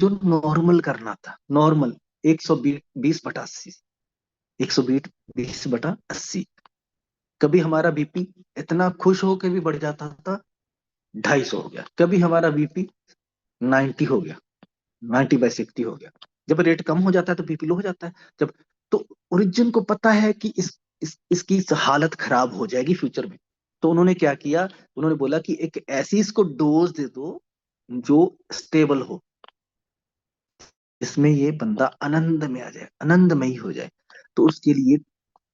जो नॉर्मल करना था, नॉर्मल 120/80, 120/80। कभी हमारा बीपी इतना खुश होके भी बढ़ जाता था, 250 हो गया। कभी हमारा बीपी 90 हो गया, 90/60 हो गया। जब रेट कम हो जाता है तो बीपी लो हो जाता है। जब तो ओरिजिन को पता है कि इसकी हालत खराब हो जाएगी फ्यूचर में, तो उन्होंने क्या किया, उन्होंने बोला कि एक ऐसी इसको डोज दे दो जो स्टेबल हो, इसमें ये बंदा आनंद में आ जाए, आनंदमयी हो जाए। तो उसके लिए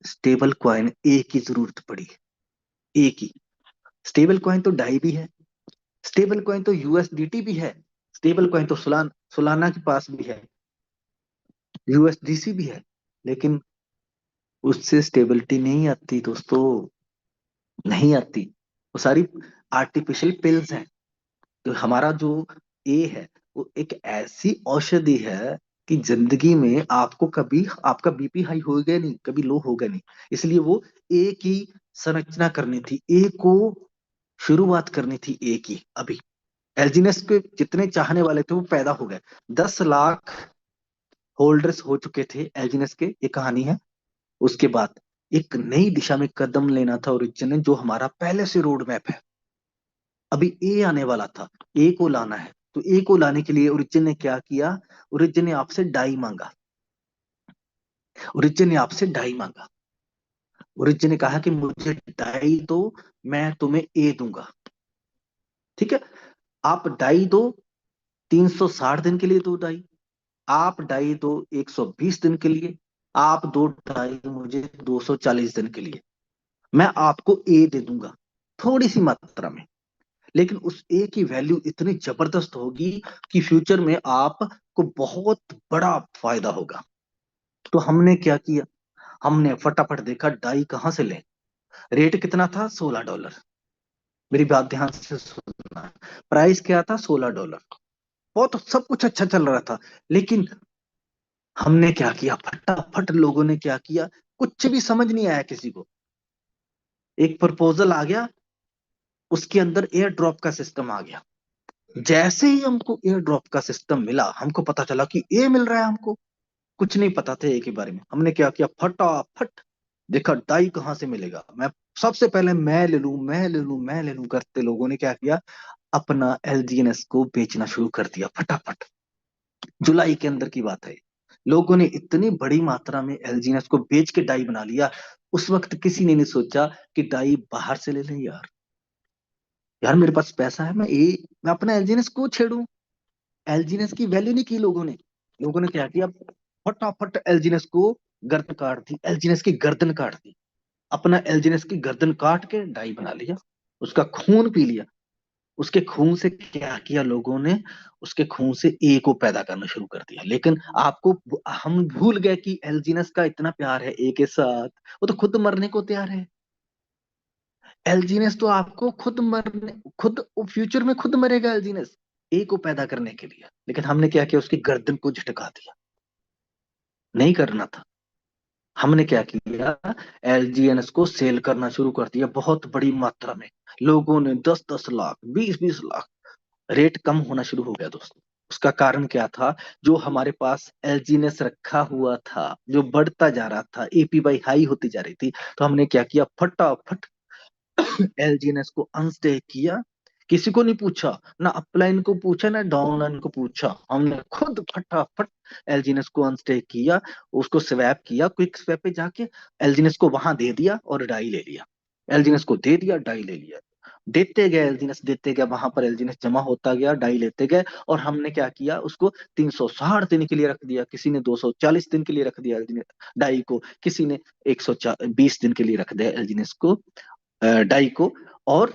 स्टेबल कॉइन ए की जरूरत पड़ी। ए की स्टेबल कॉइन तो डाई भी है, स्टेबल कॉइन तो यूएसडीटी भी है, स्टेबल कॉइन तो सोलाना के पास भी है, यूएसडीसी भी है। लेकिन उससे स्टेबिलिटी नहीं आती दोस्तों, नहीं आती। वो सारी आर्टिफिशियल पिल्स हैं। तो हमारा जो ए है वो एक ऐसी औषधि है कि जिंदगी में आपको कभी आपका बीपी हाई होगा नहीं, कभी लो होगा नहीं। इसलिए वो ए की संरचना करनी थी, ए को शुरुआत करनी थी ए की। अभी एल्जीनस के जितने चाहने वाले थे वो पैदा हो गए, 10 लाख होल्डर्स हो चुके थे एल्जीनस के, ये कहानी है। उसके बाद एक नई दिशा में कदम लेना था ओरिजिन ने, जो हमारा पहले से रोड मैप है। अभी ए आने वाला था, ए को लाना है। तो ए को लाने के लिए ओरिजिन ने क्या किया, ओरिजिन ने आपसे डाई मांगा, ओरिजिन ने आपसे डाई मांगा। ओरिजिन ने कहा कि मुझे डाई दो, मैं तुम्हें ए दूंगा। ठीक है, आप डाई दो, 360 दिन के लिए दो डाई, आप डाई दो 120 दिन के लिए, आप दो डाई मुझे 240 दिन के लिए। मैं आपको ए दे दूंगा थोड़ी सी मात्रा में, लेकिन उस ए की वैल्यू इतनी जबरदस्त होगी कि फ्यूचर में आपको बहुत बड़ा फायदा होगा। तो हमने क्या किया, हमने फटाफट देखा डाई कहां से लें। रेट कितना था, $16। मेरी बात ध्यान से सुनना, प्राइस क्या था, $16। बहुत सब कुछ अच्छा चल रहा था। लेकिन हमने क्या किया, फटाफट लोगों ने क्या किया, कुछ भी समझ नहीं आया किसी को। एक प्रपोजल आ गया, उसके अंदर एयर ड्रॉप का सिस्टम आ गया। जैसे ही हमको एयर ड्रॉप का सिस्टम मिला, हमको पता चला कि ए मिल रहा है हमको। कुछ नहीं पता था ए के बारे में। हमने क्या किया, फटाफट देखा डाई कहाँ से मिलेगा। मैं सबसे पहले मैं ले लूं, मैं ले लूं, मैं ले लूं करते लोगों ने क्या किया, अपना एलजीएनएस को बेचना शुरू कर दिया फटाफट। जुलाई के अंदर की बात है। लोगों ने इतनी बड़ी मात्रा में एलजीएनएस को बेच के डाई बना लिया। उस वक्त किसी ने नहीं सोचा कि डाई बाहर से ले लें। यार, यार मेरे पास पैसा है, मैं अपना एलजीएनएस को छेड़ूं। एलजीएनएस की वैल्यू नहीं की लोगों ने। लोगों ने क्या किया, फटाफट एलजीएनएस को गर्दन काट दी, एलजीएनएस की गर्दन काट दी। अपना एलजीएनएस की गर्दन काट के डाई बना लिया, उसका खून पी लिया। उसके खून से क्या किया लोगों ने, उसके खून से ए को पैदा करना शुरू कर दिया। लेकिन आपको, हम भूल गए कि एल्जीनस का इतना प्यार है ए के साथ, वो तो खुद मरने को तैयार है। एल्जीनस तो आपको खुद मरने, खुद फ्यूचर में खुद मरेगा एल्जीनस ए को पैदा करने के लिए। लेकिन हमने क्या किया, उसकी गर्दन को झटका दिया। नहीं करना था। हमने क्या किया, एलजीएनएस को सेल करना शुरू कर दिया बहुत बड़ी मात्रा में। लोगों ने 10-10 लाख, 20-20 लाख, रेट कम होना शुरू हो गया दोस्तों। उसका कारण क्या था, जो हमारे पास एलजीएनएस रखा हुआ था, जो बढ़ता जा रहा था, एपीवाई हाई होती जा रही थी। तो हमने क्या किया, फटाफट एलजीएनएस को अनस्टे किया। किसी को नहीं पूछा, ना अपलाइन को पूछा, ना डाउनलाइन को पूछा। हमने खुद फटाफट एलजीएनएस को अनस्टे किया, उसको स्वैप किया, क्विक स्वैप पे जाके एलजीएनएस को वहां दे दिया और डाई ले लिया। एलजीएनएस को दे दिया, डाई ले लिया। देते गए एलजीएनएस, देते गए, वहां पर एलजीएनएस जमा होता गया, डाई लेते गए। और हमने क्या किया, उसको 360 दिन के लिए रख दिया, किसी ने 240 दिन के लिए रख दिया डाई को, किसी ने 120 दिन के लिए रख दिया एलजीएनएस को, डाई को। और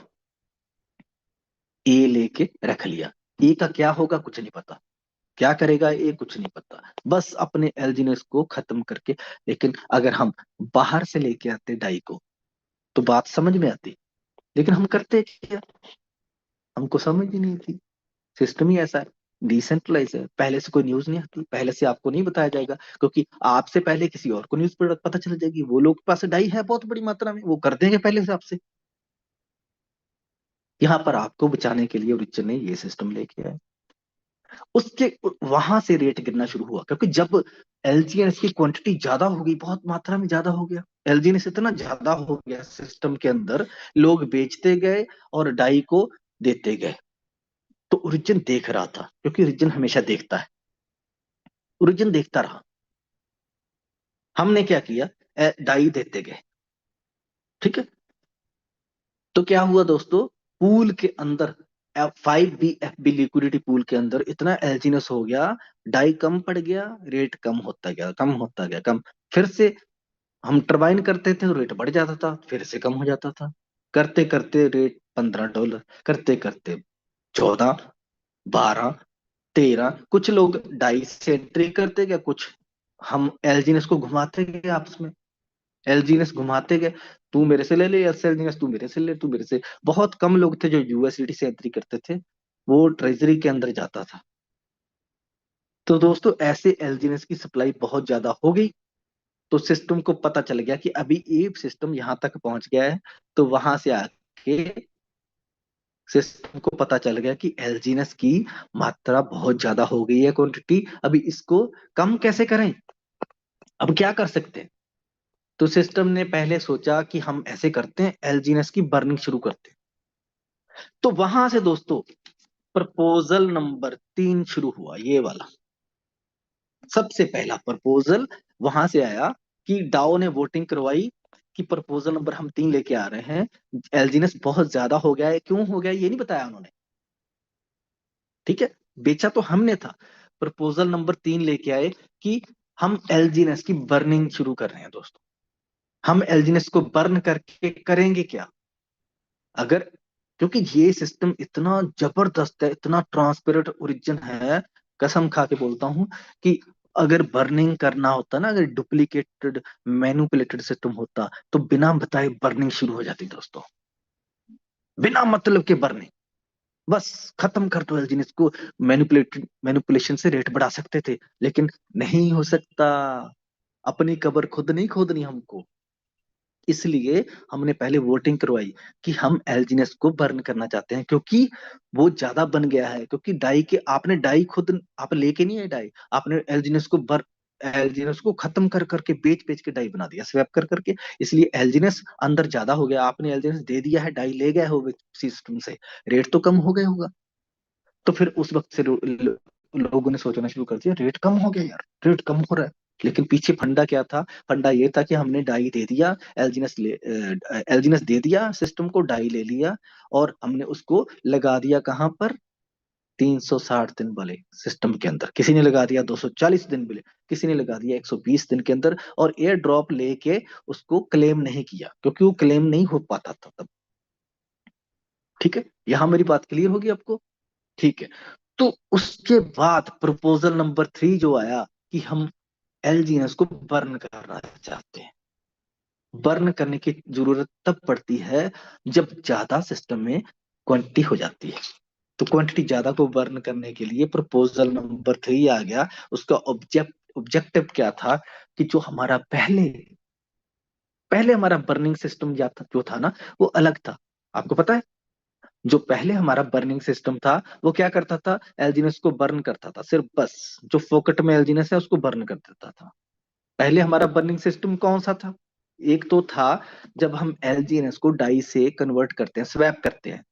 ए लेके रख लिया। ए का क्या होगा कुछ नहीं पता, क्या करेगा ए कुछ नहीं पता, बस अपने एल्जीनेस को खत्म करके। लेकिन अगर हम बाहर से लेके आते डाई को तो बात समझ में आती। लेकिन हम करते क्या, हमको समझ ही नहीं थी। सिस्टम ही ऐसा है, डिसेंट्रलाइज है। पहले से कोई न्यूज नहीं आती, पहले से आपको नहीं बताया जाएगा, क्योंकि आपसे पहले किसी और को न्यूज पता चल जाएगी। वो लोग के पास डाई है बहुत बड़ी मात्रा में, वो कर देंगे पहले से आपसे। यहाँ पर आपको बचाने के लिए रिच ने ये सिस्टम लेके आए। उसके वहां से रेट गिरना शुरू हुआ, क्योंकि जब एलजीएनएस की क्वांटिटी ज्यादा हो गई, बहुत मात्रा में ज्यादा हो गया, एलजीएनएस इतना ज्यादा हो गया सिस्टम के अंदर, लोग बेचते गए और डाई को देते गए। तो ओरिजिन देख रहा था, क्योंकि ओरिजिन हमेशा देखता है, ओरिजिन देखता रहा। हमने क्या किया, डाई देते गए। ठीक है। तो क्या हुआ दोस्तों, पूल के अंदर 5 बी लिक्विडिटी पूल के अंदर इतना एल्जीनस हो गया, डाई कम पड़ गया, रेट कम होता गया, कम होता गया, कम। फिर से हम टरबाइन करते थे तो रेट बढ़ जाता था, फिर से कम हो जाता था, करते करते रेट $15, करते करते 14, 12, 13। कुछ लोग डाई से एंट्री करते गए, कुछ हम एल्जीनस को घुमाते गए आपस में, एलजीएनएस घुमाते गए, तू मेरे से ले ले, एस एलजीएनएस तू मेरे से ले, तू मेरे से। बहुत कम लोग थे जो यूएसडीटी से एंट्री करते थे, वो ट्रेजरी के अंदर जाता था। तो दोस्तों ऐसे एलजीएनएस की सप्लाई बहुत ज्यादा हो गई, तो सिस्टम को पता चल गया कि अभी एक सिस्टम यहाँ तक पहुंच गया है। तो वहां से आके सिस्टम को पता चल गया कि एलजीएनएस की मात्रा बहुत ज्यादा हो गई है, क्वांटिटी, अभी इसको कम कैसे करें, अब क्या कर सकते हैं। तो सिस्टम ने पहले सोचा कि हम ऐसे करते हैं, एलजीएनएस की बर्निंग शुरू करते हैं। तो वहां से दोस्तों प्रपोजल नंबर 3 शुरू हुआ, ये वाला सबसे पहला प्रपोजल वहां से आया, कि डाओ ने वोटिंग करवाई कि प्रपोजल नंबर हम 3 लेके आ रहे हैं। एलजीनेस बहुत ज्यादा हो गया है, क्यों हो गया ये नहीं बताया उन्होंने। ठीक है, बेचा तो हमने था। प्रपोजल नंबर 3 लेके आए कि हम एलजीनेस की बर्निंग शुरू कर रहे हैं दोस्तों। हम एलजीनेस को बर्न करके करेंगे क्या, अगर, क्योंकि ये सिस्टम इतना जबरदस्त है, इतना ट्रांसपेरेंट ओरिजिन है, कसम खा के बोलता हूं कि अगर बर्निंग करना होता ना, अगर डुप्लीकेटेड मैनिपुलेटेड सिस्टम होता तो बिना बताए बर्निंग शुरू हो जाती दोस्तों, बिना मतलब के बर्निंग, बस खत्म कर दो एल्जीन इसको। मैनिपुलेशन से रेट बढ़ा सकते थे, लेकिन नहीं हो सकता, अपनी कब्र खुद नहीं खोदनी हमको। इसलिए हमने पहले वोटिंग करवाई कि हम एल्जीनेस को बर्न करना चाहते हैं, क्योंकि वो ज्यादा बन गया है, क्योंकि डाई के आपने डाई खुद आप लेके नहीं आए डाई, आपने एल्जीनेस को एल्जीनेस को खत्म कर करके बेच बेच के डाई बना दिया, स्वैप कर करके। इसलिए एल्जीनेस अंदर ज्यादा हो गया, आपने एल्जीनेस दे दिया है, डाई ले गए हो सिस्टम से, रेट तो कम हो गया होगा। तो फिर उस वक्त से लोगों ने सोचना शुरू कर दिया, रेट कम हो गया यार, रेट कम हो रहा है। लेकिन पीछे फंडा क्या था, फंडा ये था कि हमने डाई दे दिया, एल्जिनस दे दिया सिस्टम को, डाई ले लिया, और हमने उसको लगा दिया कहाँ पर, 360 दिन वाले सिस्टम के अंदर। किसी ने लगा दिया 240 दिन वाले, किसी ने लगा दिया 120 दिन के अंदर, और एयर ड्रॉप लेके उसको क्लेम नहीं किया, क्योंकि वो क्लेम नहीं हो पाता था तब। ठीक है, यहां मेरी बात क्लियर होगी आपको। ठीक है। तो उसके बाद प्रपोजल नंबर 3 जो आया, कि हम एलजीएनएस को बर्न करना चाहते हैं। बर्न करने की जरूरत तब पड़ती है जब ज्यादा सिस्टम में क्वांटिटी हो जाती है। तो क्वांटिटी ज्यादा को बर्न करने के लिए प्रपोजल नंबर 3 आ गया। उसका ऑब्जेक्टिव क्या था, कि जो हमारा पहले पहले हमारा बर्निंग सिस्टम जो था ना, वो अलग था। आपको पता है, जो पहले हमारा बर्निंग सिस्टम था वो क्या करता था, एल्जीनस को बर्न करता था सिर्फ, बस जो फोकट में एल्जीनस है उसको बर्न कर देता था। पहले हमारा बर्निंग सिस्टम कौन सा था, एक तो था जब हम एलजीएनएस को डाई से कन्वर्ट करते हैं, स्वैप करते हैं,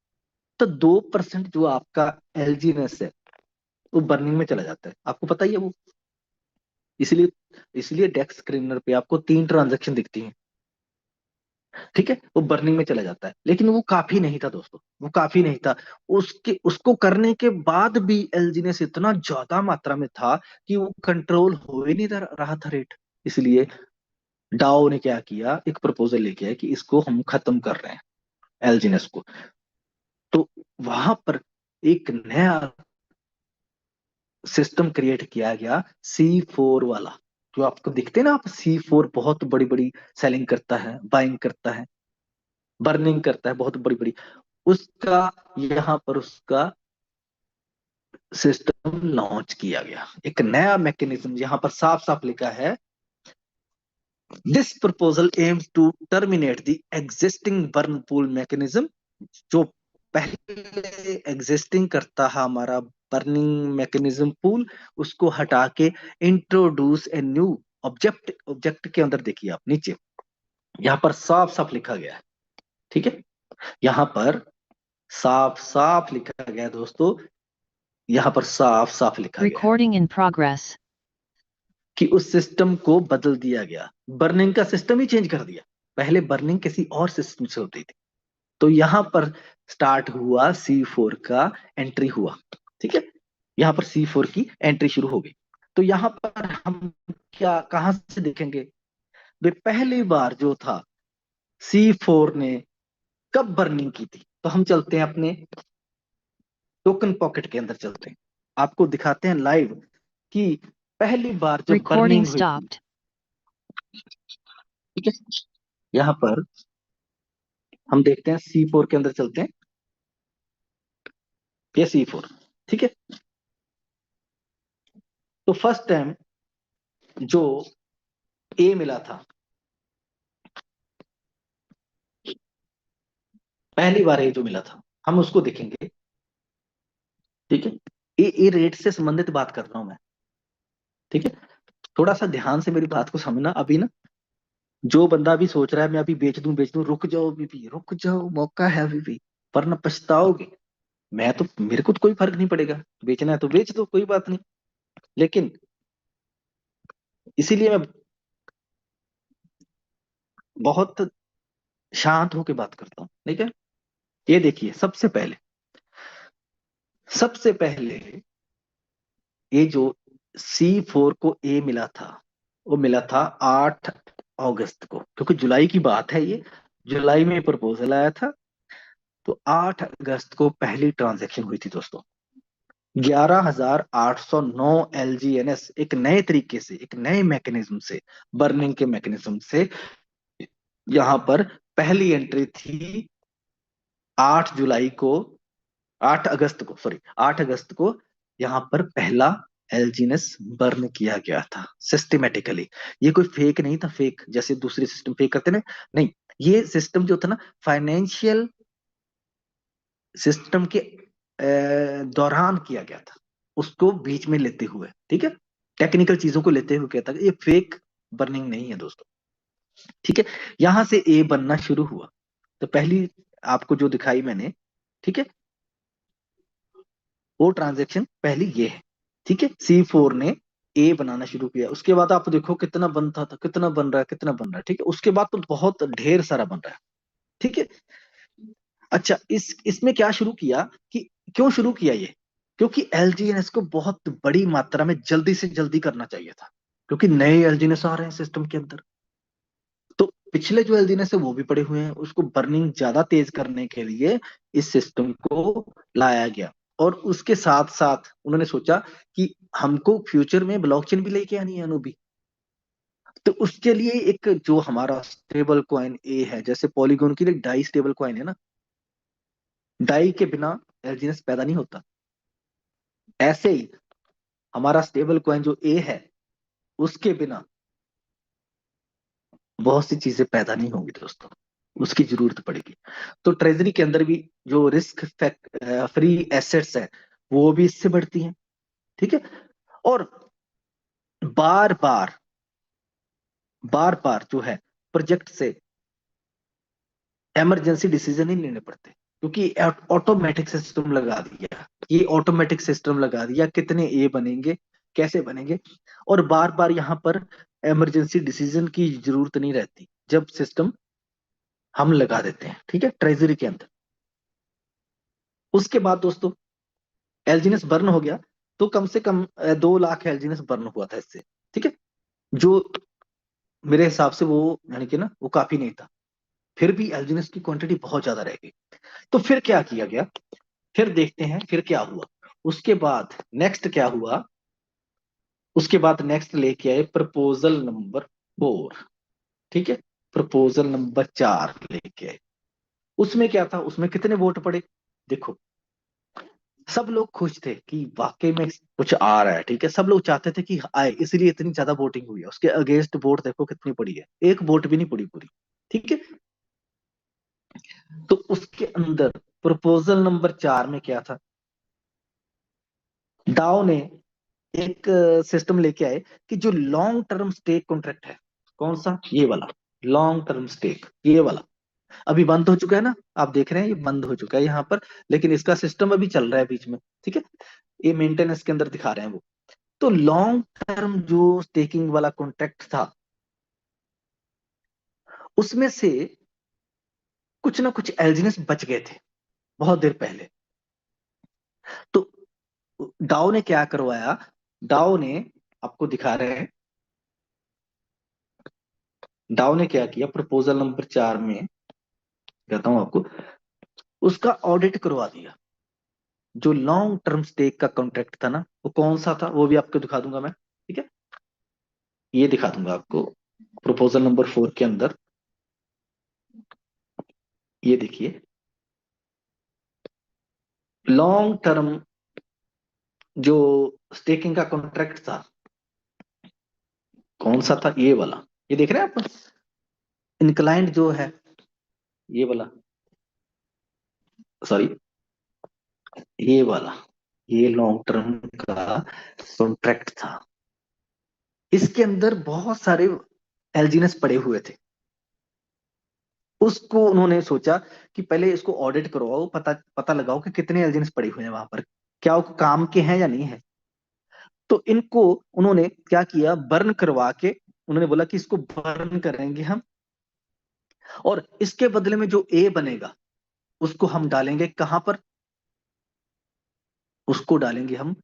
तो 2% जो आपका एलजीएनएस है वो बर्निंग में चला जाता है, आपको पता ही है वो। इसलिए इसलिए डेक्स स्क्रीनर पे आपको 3 ट्रांजेक्शन दिखती हैं। ठीक है, वो बर्निंग में चला जाता है, लेकिन वो काफी नहीं था दोस्तों, वो काफी नहीं था। उसको करने के बाद भी एलजीनेस इतना ज्यादा मात्रा में था कि वो कंट्रोल हो ही नहीं रहा था रेट। इसलिए डाओ ने क्या किया, एक प्रपोजल लेके आया कि इसको हम खत्म कर रहे हैं, एलजीनेस को। तो वहां पर एक नया सिस्टम क्रिएट किया गया, C4 वाला, जो आपको दिखते हैं ना, आप C4 बहुत बड़ी बड़ी सेलिंग करता है, बाइंग करता है, बर्निंग करता है बहुत बड़ी बड़ी, उसका यहाँ पर उसका सिस्टम लॉन्च किया गया। एक नया मैकेनिज्म, यहाँ पर साफ साफ लिखा है, this proposal aims to terminate the existing burn pool mechanism. जो पहले एग्जिस्टिंग करता है हमारा बर्निंग मैकेनिज्म पूल, उसको हटा के introduce a new object. Object के अंदर देखिए आप नीचे, यहाँ पर साफ साफ लिखा गया है, ठीक है, यहाँ पर साफ साफ लिखा गया है दोस्तों, यहाँ पर साफ साफ लिखा गया है Recording in progress. कि उस सिस्टम को बदल दिया गया, बर्निंग का सिस्टम ही चेंज कर दिया। पहले बर्निंग किसी और सिस्टम से होती थी, तो यहां पर स्टार्ट हुआ C4 का एंट्री हुआ, ठीक है, यहां पर C4 की एंट्री शुरू हो गई। तो यहां पर हम क्या कहां से देखेंगे, वे पहली बार जो था C4 ने कब बर्निंग की थी, तो हम चलते हैं अपने टोकन पॉकेट के अंदर, चलते हैं, आपको दिखाते हैं लाइव कि पहली बार जब Recording बर्निंग हुई थी, stopped. ठीक है, यहाँ पर हम देखते हैं C4 के अंदर चलते हैं, ये C4, ठीक है। तो फर्स्ट टाइम जो ए मिला था, पहली बार ए जो मिला था, हम उसको देखेंगे, ठीक है, ए रेट से संबंधित बात कर रहा हूं मैं, ठीक है, थोड़ा सा ध्यान से मेरी बात को समझना। अभी ना जो बंदा भी सोच रहा है मैं अभी बेच दूं, रुक जाओ अभी भी, रुक जाओ, मौका है अभी भी, वरना पछताओगे। मैं तो, मेरे को तो कोई फर्क नहीं पड़ेगा, बेचना है तो बेच दो, कोई बात नहीं, लेकिन इसीलिए मैं बहुत शांत होकर बात करता हूँ, ठीक है। ये देखिए, सबसे पहले ये जो C4 को ए मिला था, वो मिला था 8 अगस्त को, क्योंकि जुलाई की बात है ये, जुलाई में प्रपोजल आया था, तो 8 अगस्त को पहली ट्रांजैक्शन हुई थी दोस्तों। 11,809 LGNS, एक नए तरीके से, एक नए मैकेनिज्म से, बर्निंग के मैकेनिज्म से यहाँ पर पहली एंट्री थी 8 जुलाई को, 8 अगस्त को, सॉरी, 8 अगस्त को यहाँ पर पहला एल्जीनस बर्न किया गया था सिस्टमेटिकली। ये कोई फेक नहीं था, फेक जैसे दूसरे सिस्टम फेक करते ना, नहीं, ये सिस्टम जो था ना, फाइनेंशियल सिस्टम के दौरान किया गया था, उसको बीच में लेते हुए, ठीक है, टेक्निकल चीजों को लेते हुए किया था, ये फेक बर्निंग नहीं है दोस्तों, ठीक है। यहां से ए बनना शुरू हुआ, तो पहली आपको जो दिखाई मैंने, ठीक है, वो ट्रांजेक्शन पहली ये है, ठीक है, C4 ने ए बनाना शुरू किया, उसके बाद आप देखो कितना बनता था, कितना बन रहा है, कितना बन रहा है, ठीक है, उसके बाद तो बहुत ढेर सारा बन रहा है, ठीक है। अच्छा, इसमें क्या शुरू किया कि, क्यों शुरू किया ये, क्योंकि एलजीएनएस को बहुत बड़ी मात्रा में जल्दी से जल्दी करना चाहिए था, क्योंकि नए एलजीएनएस आ रहे हैं सिस्टम के अंदर, तो पिछले जो एलजीएनएस है वो भी पड़े हुए हैं, उसको बर्निंग ज्यादा तेज करने के लिए इस सिस्टम को लाया गया। और उसके साथ साथ उन्होंने सोचा कि हमको फ्यूचर में ब्लॉकचेन भी लेके आनी है अनु भी, तो उसके लिए एक जो हमारा स्टेबल कॉइन ए है, जैसे पॉलीगॉन की एक डाई स्टेबल कॉइन है ना, डाई के बिना एलजीएनएस पैदा नहीं होता, ऐसे ही हमारा स्टेबल कॉइन जो ए है, उसके बिना बहुत सी चीजें पैदा नहीं होंगी दोस्तों, उसकी जरूरत पड़ेगी। तो ट्रेजरी के अंदर भी जो रिस्क फ्री एसेट्स है, वो भी इससे बढ़ती हैं, ठीक है। और बार बार जो है प्रोजेक्ट से इमरजेंसी डिसीजन ही लेने पड़ते, क्योंकि ऑटोमेटिक सिस्टम लगा दिया, ये ऑटोमेटिक सिस्टम लगा दिया, कितने ए बनेंगे, कैसे बनेंगे, और बार बार यहाँ पर इमरजेंसी डिसीजन की जरूरत नहीं रहती जब सिस्टम हम लगा देते हैं, ठीक है, ट्रेजरी के अंदर। उसके बाद दोस्तों एलजीनेस बर्न हो गया, तो कम से कम 2 लाख एलजीनेस बर्न हुआ था इससे, ठीक है, जो मेरे हिसाब से वो, यानी कि ना, वो काफी नहीं था, फिर भी एलजीनेस की क्वांटिटी बहुत ज्यादा रह गई। तो फिर क्या किया गया, फिर देखते हैं फिर क्या हुआ, उसके बाद नेक्स्ट क्या हुआ, उसके बाद नेक्स्ट लेके आए प्रपोजल नंबर 4, ठीक है, प्रपोजल नंबर 4 लेके आए। उसमें क्या था, उसमें कितने वोट पड़े, देखो, सब लोग खुश थे कि वाकई में कुछ आ रहा है, ठीक है, सब लोग चाहते थे कि आए, इसलिए इतनी ज्यादा वोटिंग हुई है। उसके अगेंस्ट वोट देखो कितनी पड़ी है, एक वोट भी नहीं पड़ी पूरी, ठीक है। तो उसके अंदर प्रपोजल नंबर 4 में क्या था, डाउ ने एक सिस्टम लेके आए कि जो लॉन्ग टर्म स्टेक कॉन्ट्रैक्ट है, कौन सा, ये वाला लॉन्ग टर्म स्टेक, ये वाला अभी बंद हो चुका है ना, आप देख रहे हैं ये बंद हो चुका है यहाँ पर, लेकिन इसका सिस्टम अभी चल रहा है बीच में, ठीक है, ये मेंटेनेंस के अंदर दिखा रहे हैं वो। तो लॉन्ग टर्म जो स्टेकिंग वाला कॉन्ट्रैक्ट था, उसमें से कुछ ना कुछ एलजीनेस बच गए थे बहुत देर पहले। तो डाओ ने क्या करवाया, डाओ ने, आपको दिखा रहे हैं, डाओ ने क्या किया, प्रपोजल नंबर 4 में, कहता हूं आपको, उसका ऑडिट करवा दिया। जो लॉन्ग टर्म स्टेक का कॉन्ट्रैक्ट था ना, वो कौन सा था वो भी आपको दिखा दूंगा मैं, ठीक है, ये दिखा दूंगा आपको प्रपोजल नंबर 4 के अंदर। ये देखिए, लॉन्ग टर्म जो स्टेकिंग का कॉन्ट्रैक्ट था, कौन सा था, ये वाला, ये देख रहे हैं आप, इंक्लाइंड जो है, ये वाला, सॉरी, ये वाला, ये लॉन्ग टर्म का कॉन्ट्रैक्ट था। इसके अंदर बहुत सारे एलजीनेस पड़े हुए थे। उसको उन्होंने सोचा कि पहले इसको ऑडिट करवाओ, पता पता लगाओ कि कितने एलजीनेस पड़े हुए हैं वहां पर, क्या वो काम के हैं या नहीं है। तो इनको उन्होंने क्या किया, बर्न करवा के, उन्होंने बोला कि इसको बर्न करेंगे हम, और इसके बदले में जो ए बनेगा उसको हम डालेंगे कहां पर, उसको डालेंगे हम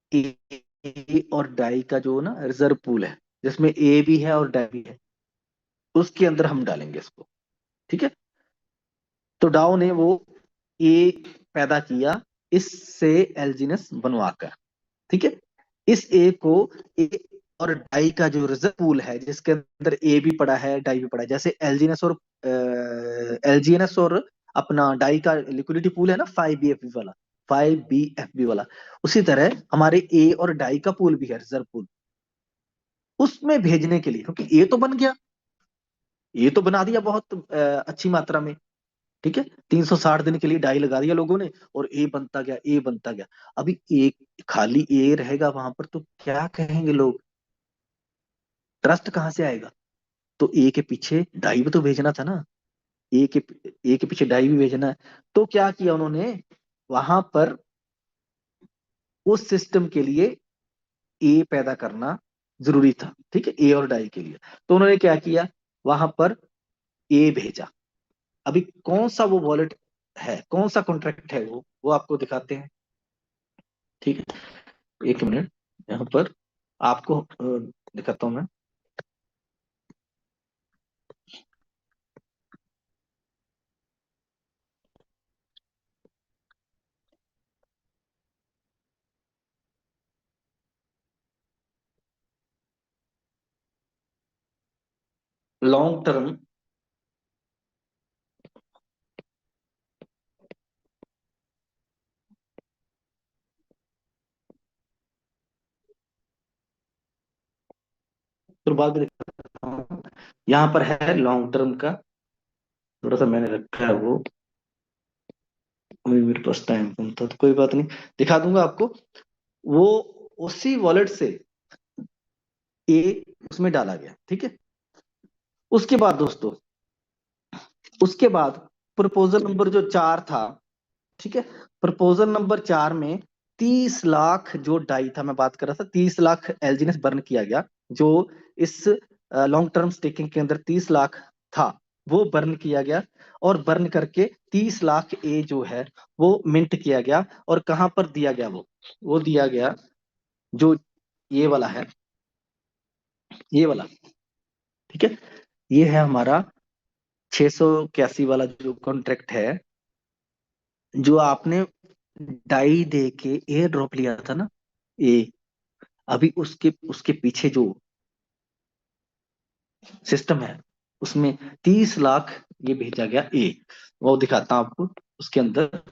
ए और डाई का जो ना रिजर्व पूल है, जिसमें ए भी है और डाई भी है, उसके अंदर हम डालेंगे इसको, ठीक है। तो डाओ ने वो ए पैदा किया इससे एल्जिनस बनवाकर, ठीक है। इस ए को, ए और डाई का जो रिजर्व पूल है, जिसके अंदर ए भी पड़ा है डाई भी पड़ा है, जैसे एल्जिनस और एलजीएनएस और अपना डाई का लिक्विडिटी पूल है ना, 5 BFB वाला, 5 BFB वाला, उसी तरह हमारे ए और डाई का पूल भी है, रिजर्व पूल, उसमें भेजने के लिए, क्योंकि ए तो बन गया, ये तो बना दिया बहुत अच्छी मात्रा में, ठीक है, 360 दिन के लिए डाई लगा दिया लोगों ने, और ए बनता गया, ए बनता गया। अभी एक खाली ए रहेगा वहां पर तो क्या कहेंगे लोग, ट्रस्ट कहाँ से आएगा। तो ए के पीछे डाई भी तो भेजना था ना, ए के ए के पीछे डाई भी भेजना है। तो क्या किया उन्होंने, वहां पर उस सिस्टम के लिए ए पैदा करना जरूरी था, ठीक है, ए और डाई के लिए। तो उन्होंने क्या किया, वहां पर ए भेजा। अभी कौन सा वो वॉलेट है, कौन सा कॉन्ट्रैक्ट है वो आपको दिखाते हैं, ठीक है, एक मिनट, यहाँ पर आपको दिखाता हूँ मैं। लॉन्ग टर्म, तो बाद में दिखाता हूँ, यहाँ पर है लॉन्ग टर्म का, थोड़ा सा मैंने रखा है वो, अभी मेरे पास टाइम कम था तो कोई बात नहीं, दिखा दूंगा आपको। वो उसी वॉलेट से ए उसमें डाला गया, ठीक है। उसके बाद दोस्तों, उसके बाद प्रपोजल नंबर जो 4 था, ठीक है, प्रपोजल नंबर 4 में 30 लाख जो डाई था, मैं बात कर रहा था, 30 लाख एलजीनेस बर्न किया गया, जो इस लॉन्ग टर्म स्टेकिंग के अंदर 30 लाख था, वो बर्न किया गया, और बर्न करके 30 लाख ए जो है वो मिंट किया गया, और कहां पर दिया गया वो दिया गया, जो ये वाला है, ये वाला, ठीक है, ये है हमारा 681 वाला जो कॉन्ट्रैक्ट है, जो आपने डाई दे के एयर ड्रॉप लिया था ना, ए, अभी उसके उसके पीछे जो सिस्टम है, उसमें 30 लाख ये भेजा गया ए, वो दिखाता हूं आपको, उसके अंदर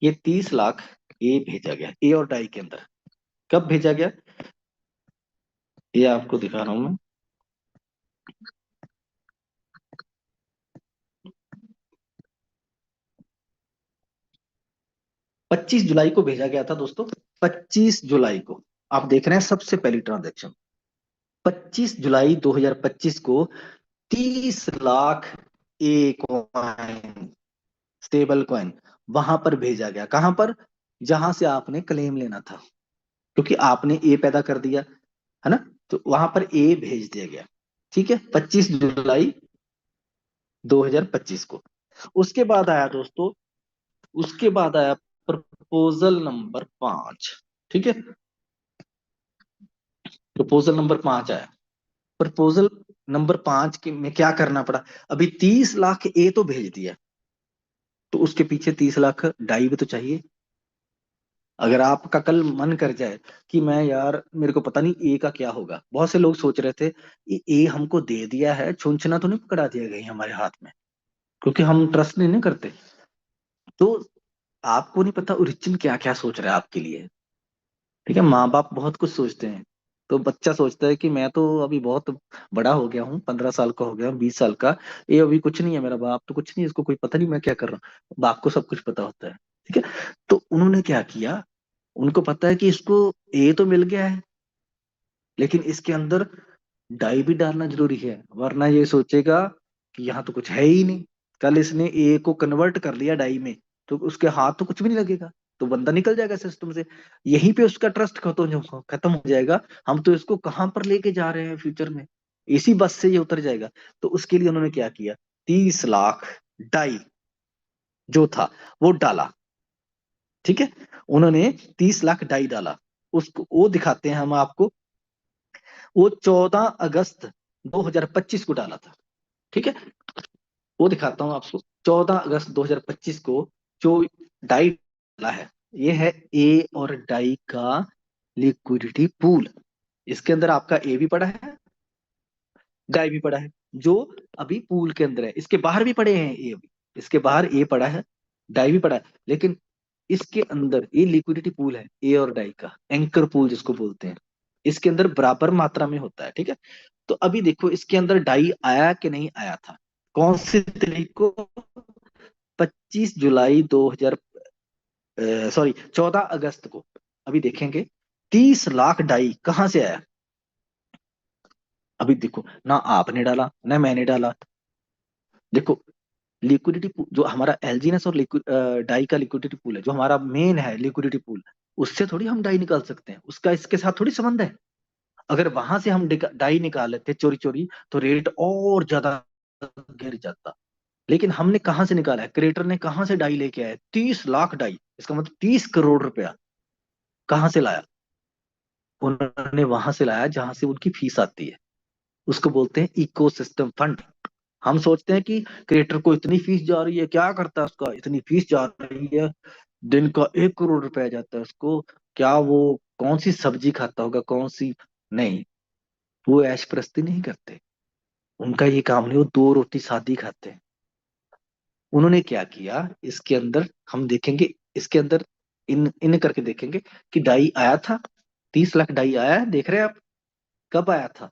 ये 30 लाख ए भेजा गया, ए और डाई के अंदर, कब भेजा गया, ये आपको दिखा रहा हूं मैं। 25 जुलाई को भेजा गया था दोस्तों। 25 जुलाई को आप देख रहे हैं सबसे पहली ट्रांजैक्शन। 25 जुलाई 2025 को 30 lakh a coin, stable coin वहां पर भेजा गया। कहां पर? जहां से आपने क्लेम लेना था, क्योंकि आपने ए पैदा कर दिया है ना, तो वहां पर ए भेज दिया गया। ठीक है, 25 जुलाई 2025 को। उसके बाद आया दोस्तों, उसके बाद आया प्रपोजल नंबर 5। ठीक है, प्रपोजल नंबर 5 आया। प्रपोजल नंबर 5 के में क्या करना पड़ा? अभी 30 लाख ए तो भेज दिया, तो उसके पीछे 30 लाख डाई भी तो चाहिए। अगर आपका कल मन कर जाए कि मैं यार मेरे को पता नहीं ए का क्या होगा, बहुत से लोग सोच रहे थे ये ए हमको दे दिया है, छूंछना तो नहीं पकड़ा दिया गई हमारे हाथ में, क्योंकि हम ट्रस्ट नहीं ना करते। तो आपको नहीं पता ओरिजिन क्या क्या सोच रहा है आपके लिए। ठीक है, माँ बाप बहुत कुछ सोचते हैं। तो बच्चा सोचता है कि मैं तो अभी बहुत बड़ा हो गया हूँ, 15 साल का हो गया हूँ, 20 साल का, ये अभी कुछ नहीं है, मेरा बाप तो कुछ नहीं, इसको कोई पता नहीं मैं क्या कर रहा हूँ। बाप को सब कुछ पता होता है। ठीक है, तो उन्होंने क्या किया, उनको पता है कि इसको ए तो मिल गया है, लेकिन इसके अंदर डाई भी डालना जरूरी है, वरना ये सोचेगा कि यहाँ तो कुछ है ही नहीं। कल इसने ए को कन्वर्ट कर लिया डाई में, तो उसके हाथ तो कुछ भी नहीं लगेगा, तो बंदा निकल जाएगा सिस्टम से। यहीं पे उसका ट्रस्ट खत्म हो जाएगा। हम तो इसको कहाँ पर लेके जा रहे हैं फ्यूचर में, इसी बस से ये उतर जाएगा। तो उसके लिए उन्होंने क्या किया, 30 लाख डाई जो था वो डाला। ठीक है, उन्होंने 30 लाख डाई डाला। उसको वो दिखाते हैं हम आपको। वो 14 अगस्त 2025 को डाला था। ठीक है, वो दिखाता हूं आपको। 14 अगस्त 2025 को जो डाई डाला है, ये है ए और डाई का लिक्विडिटी पूल। इसके अंदर आपका ए भी पड़ा है, डाई भी पड़ा है, जो अभी पूल के अंदर है। इसके बाहर भी पड़े हैं ए अभी, इसके बाहर ए पड़ा है, डाई भी पड़ा है, लेकिन इसके अंदर ये लिक्विडिटी पूल है ए और डाई का, एंकर पूल जिसको बोलते हैं। इसके अंदर बराबर मात्रा में होता है। ठीक है, तो अभी देखो इसके अंदर डाई आया कि नहीं आया था। कौन सी तारीख को? 25 जुलाई 2000, सॉरी 14 अगस्त को। अभी देखेंगे 30 लाख डाई कहां से आया। अभी देखो, ना आपने डाला ना मैंने डाला। देखो, लिक्विडिटी जो हमारा एलजीनेस और लिक्विड डाई का लिक्विडिटी पूल है, जो हमारा मेन है लिक्विडिटी पूल, उससे थोड़ी हम डाई निकाल सकते हैं, उसका इसके साथ थोड़ी संबंध है। अगर वहां से हम डाई निकाल लेते चोरी चोरी, तो रेट और ज्यादा गिर जाता। लेकिन हमने कहां से निकाला है, क्रिएटर ने कहां से डाई लेके आया? 30 लाख डाई, इसका मतलब 30 करोड़ रुपया कहां से लाया? उन्होंने वहां से लाया जहां से उनकी फीस आती है। उसको बोलते हैं इकोसिस्टम फंड। हम सोचते हैं कि क्रिएटर को इतनी फीस जा रही है, क्या करता है उसका, इतनी फीस जा रही है, दिन का 1 करोड़ रुपया जाता है उसको, क्या वो कौन सी सब्जी खाता होगा, कौन सी? नहीं, वो ऐश प्रस्ती नहीं करते, उनका ये काम नहीं, वो 2 रोटी सादी खाते हैं। उन्होंने क्या किया इसके अंदर, हम देखेंगे इसके अंदर, इन इन करके देखेंगे कि डाई आया था। 30 लाख डाई आया है, देख रहे हैं आप? कब आया था?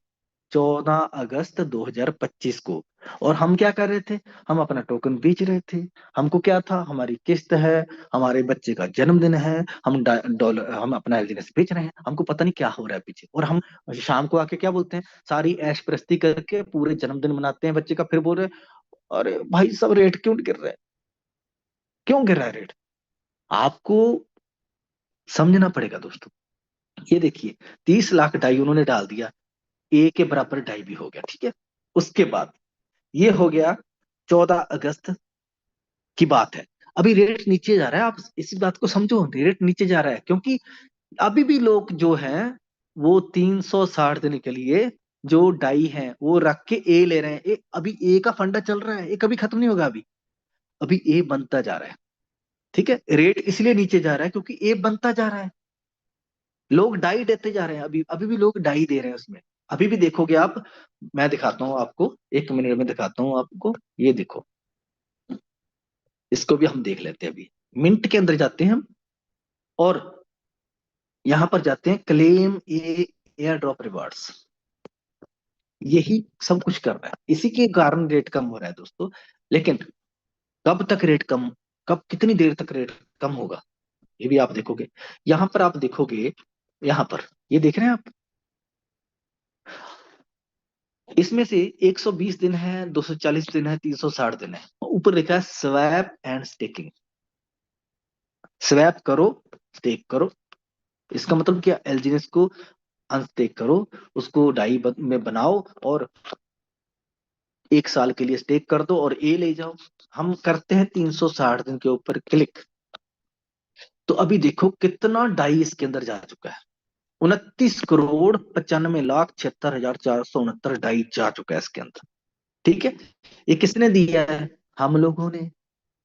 14 अगस्त 2025 को। और हम क्या कर रहे थे? हम अपना टोकन बेच रहे थे। हमको क्या था, हमारी किस्त है, हमारे बच्चे का जन्मदिन है, हम डॉलर, हम अपना एलजीनेस बेच रहे हैं, हमको पता नहीं क्या हो रहा है पीछे। और हम शाम को आके क्या बोलते हैं, सारी ऐश प्रस्ती करके पूरे जन्मदिन मनाते हैं बच्चे का, फिर बोल रहे हैं, अरे भाई सब रेट क्यों गिर रहा है, क्यों गिर रहा है रेट? आपको समझना पड़ेगा दोस्तों। ये देखिए, 30 लाख डाई उन्होंने डाल दिया, ए के बराबर डाई भी हो गया। ठीक है, उसके बाद ये हो गया 14 अगस्त की बात है। अभी रेट नीचे जा रहा है, आप इसी बात को समझो, रेट नीचे जा रहा है क्योंकि अभी भी लोग जो हैं वो 360 दिन के लिए जो डाई है वो रख के ए ले रहे हैं। अभी ए का फंडा चल रहा है, ए कभी खत्म नहीं होगा। अभी अभी ए बनता जा रहा है। ठीक है, रेट इसलिए नीचे जा रहा है क्योंकि ए बनता जा रहा है, लोग डाई देते जा रहे हैं, अभी अभी भी लोग डाई दे रहे हैं उसमें। अभी भी देखोगे आप, मैं दिखाता हूँ आपको, 1 मिनट में दिखाता हूँ आपको। ये देखो, इसको भी हम देख लेते हैं। अभी मिंट के अंदर जाते हैं हम, और यहां पर जाते हैं क्लेम ए एयर ड्रॉप रिवार्ड्स। यही सब कुछ कर रहा है, इसी के कारण रेट कम हो रहा है दोस्तों। लेकिन कब तक रेट कम, कब कितनी देर तक रेट कम होगा? ये भी आप देखोगे। यहां पर आप देखोगे, यहां पर ये देख रहे हैं आप, इसमें से 120 दिन है, 240 दिन है, 360 दिन है। ऊपर लिखा है स्वैप एंड स्टेकिंग। स्वैप करो, स्टेक करो। इसका मतलब क्या, एलजीएनएस को अनस्टेक करो, उसको में बनाओ और 1 साल के लिए स्टेक कर दो और ए ले जाओ। हम करते हैं 360 दिन के ऊपर क्लिक। तो अभी देखो कितना डाई इसके अंदर जा चुका है। 29 करोड़ 95 लाख 76 हजार 469 डाई जा चुका है इसके अंदर। ठीक है, ये किसने दिया है, हम लोगों ने।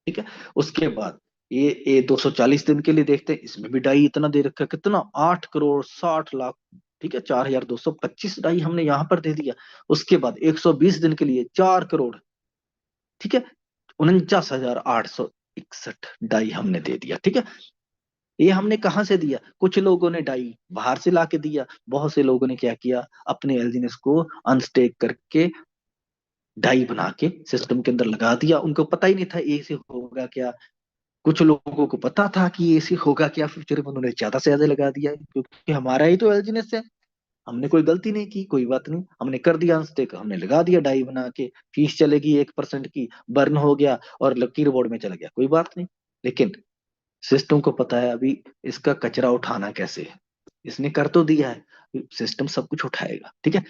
ठीक है, उसके बाद ये 240 दिन के लिए देखते हैं, इसमें भी डाई इतना दे रखा है, कितना, 8 करोड़ 60 लाख। ठीक है, 4225 डाई हमने यहां पर दे दिया। उसके बाद 120 दिन के लिए 4 करोड़, ठीक है, 49,861 डाई हमने दे दिया। ठीक है, ये हमने कहाँ से दिया, कुछ लोगों ने डाई बाहर से ला के दिया, बहुत से लोगों ने क्या किया, अपने एल्जीनेस को अनस्टेक करके डाई बना के सिस्टम के अंदर लगा दिया। उनको पता ही नहीं था ए से होगा क्या। कुछ लोगों को पता था कि ये से होगा क्या, फ्यूचर में उन्होंने ज्यादा से ज्यादा लगा दिया, क्योंकि हमारा ही तो एल्जीनेस है। हमने कोई गलती नहीं की, कोई बात नहीं, हमने कर दिया अनस्टेक, हमने लगा दिया डाई बना के, फीस चलेगी 1% की, बर्न हो गया और लकीर बोर्ड में चला गया, कोई बात नहीं। लेकिन सिस्टम को पता है अभी इसका कचरा उठाना कैसे है। इसने कर तो दिया है, सिस्टम सब कुछ उठाएगा। ठीक है,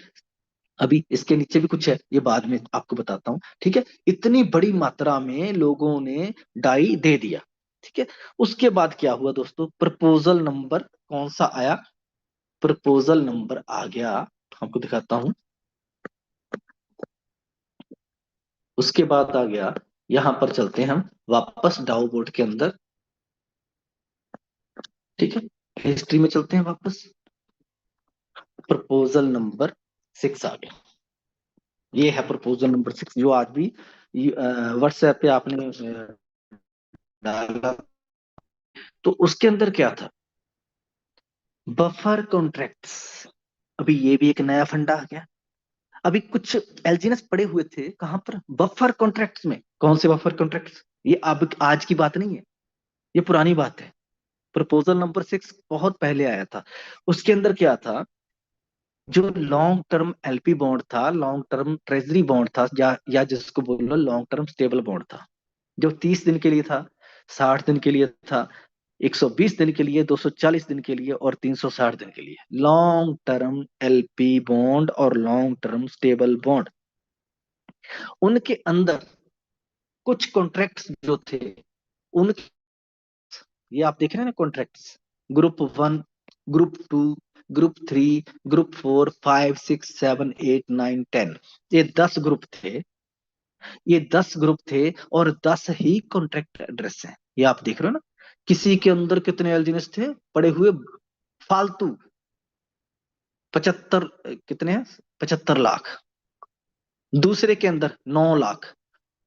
अभी इसके नीचे भी कुछ है, ये बाद में आपको बताता हूँ। ठीक है, इतनी बड़ी मात्रा में लोगों ने डाई दे दिया। ठीक है, उसके बाद क्या हुआ दोस्तों, प्रपोजल नंबर कौन सा आया, प्रपोजल नंबर आ गया, आपको दिखाता हूं। उसके बाद आ गया, यहां पर चलते हैं हम वापस डाउ बोर्ड के अंदर। ठीक है, हिस्ट्री में चलते हैं वापस। प्रपोजल नंबर 6 आ गया। ये है प्रपोजल नंबर 6, जो आज भी व्हाट्सएप पे आपने डाला। तो उसके अंदर क्या था, बफर कॉन्ट्रैक्ट्स। अभी ये भी एक नया फंडा आ गया। अभी कुछ एलजीएनएस पड़े हुए थे कहां पर, बफर कॉन्ट्रैक्ट्स में। कौन से बफर कॉन्ट्रैक्ट्स, ये अब आज की बात नहीं है, ये पुरानी बात है। प्रपोजल नंबर 6 बहुत पहले आया था। उसके अंदर क्या था, जो लॉन्ग टर्म एलपी बॉन्ड था, लॉन्ग टर्म ट्रेजरी बॉन्ड था, या जिसको बोल लो लॉन्ग टर्म स्टेबल बॉन्ड था, जो 30 दिन के लिए था, 60 दिन के लिए था, 120 दिन के लिए, 240 दिन के लिए और 360 दिन के लिए, लॉन्ग टर्म एलपी बॉन्ड और लॉन्ग टर्म स्टेबल बॉन्ड। उनके अंदर कुछ कॉन्ट्रैक्ट्स जो थे, उन, ये आप देख रहे हैं ना contracts, group 1, group 2, group 3, group 4, 5, 6, 7, 8, 9, 10, ये 10 ग्रुप थे। ये 10 ग्रुप थे और 10 ही कॉन्ट्रैक्ट एड्रेस हैं। ये आप देख रहे हो ना, किसी के अंदर कितने एल्जीनेस थे पड़े हुए, फालतू, 75, कितने हैं, 75 लाख। दूसरे के अंदर 9 लाख।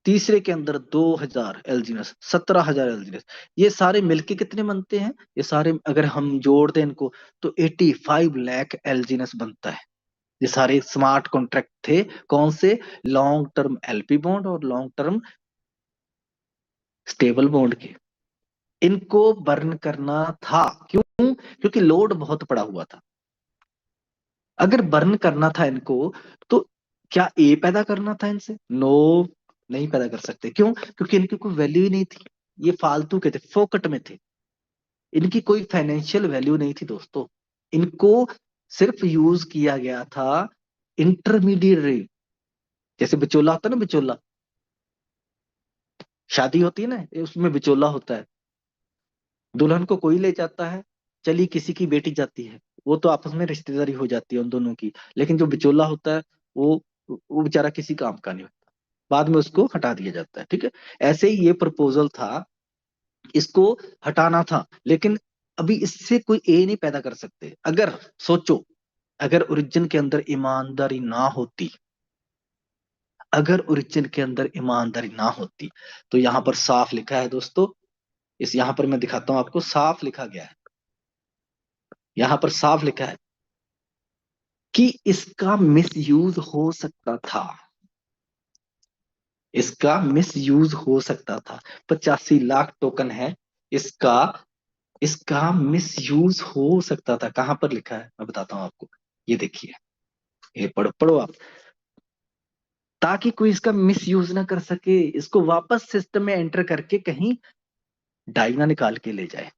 तीसरे के अंदर 2,000 एल्जीनस, 17,000 एल्जीनस। ये सारे मिलके कितने बनते हैं, ये सारे अगर हम जोड़ दें इनको, तो 85 लाख एल्जीनस बनता है। ये सारे स्मार्ट कॉन्ट्रैक्ट थे, कौन से, लॉन्ग टर्म एलपी बॉन्ड और लॉन्ग टर्म स्टेबल बॉन्ड के। इनको बर्न करना था, क्यों, क्योंकि लोड बहुत पड़ा हुआ था। अगर बर्न करना था इनको, तो क्या ए पैदा करना था इनसे, नो, नहीं पैदा कर सकते। क्यों, क्योंकि इनकी कोई वैल्यू ही नहीं थी, ये फालतू के थे, फोकट में थे, इनकी कोई फाइनेंशियल वैल्यू नहीं थी दोस्तों। इनको सिर्फ यूज किया गया था इंटरमीडिएट, जैसे बिचौला होता है ना, बिचौला, शादी होती है ना, उसमें बिचौला होता है। दुल्हन को कोई ले जाता है, चली किसी की बेटी जाती है, वो तो आपस में रिश्तेदारी हो जाती है उन दोनों की। लेकिन जो बिचौला होता है, वो वो बेचारा किसी काम का नहीं होता, बाद में उसको हटा दिया जाता है। ठीक है, ऐसे ही ये प्रपोजल था, इसको हटाना था। लेकिन अभी इससे कोई ए नहीं पैदा कर सकते। अगर सोचो, अगर ओरिजिन के अंदर ईमानदारी ना होती, अगर ओरिजिन के अंदर ईमानदारी ना होती, तो यहां पर साफ लिखा है दोस्तों, इस यहां पर मैं दिखाता हूं आपको, साफ लिखा गया है, यहां पर साफ लिखा है कि इसका मिसयूज हो सकता था, इसका मिसयूज हो सकता था। 85 लाख टोकन है इसका, इसका मिस यूज हो सकता था। कहां पर लिखा है मैं बताता हूं आपको। ये देखिए, ये पढ़ो पढ़ो आप। ताकि कोई इसका मिस यूज ना कर सके, इसको वापस सिस्टम में एंटर करके कहीं डाई ना निकाल के ले जाए,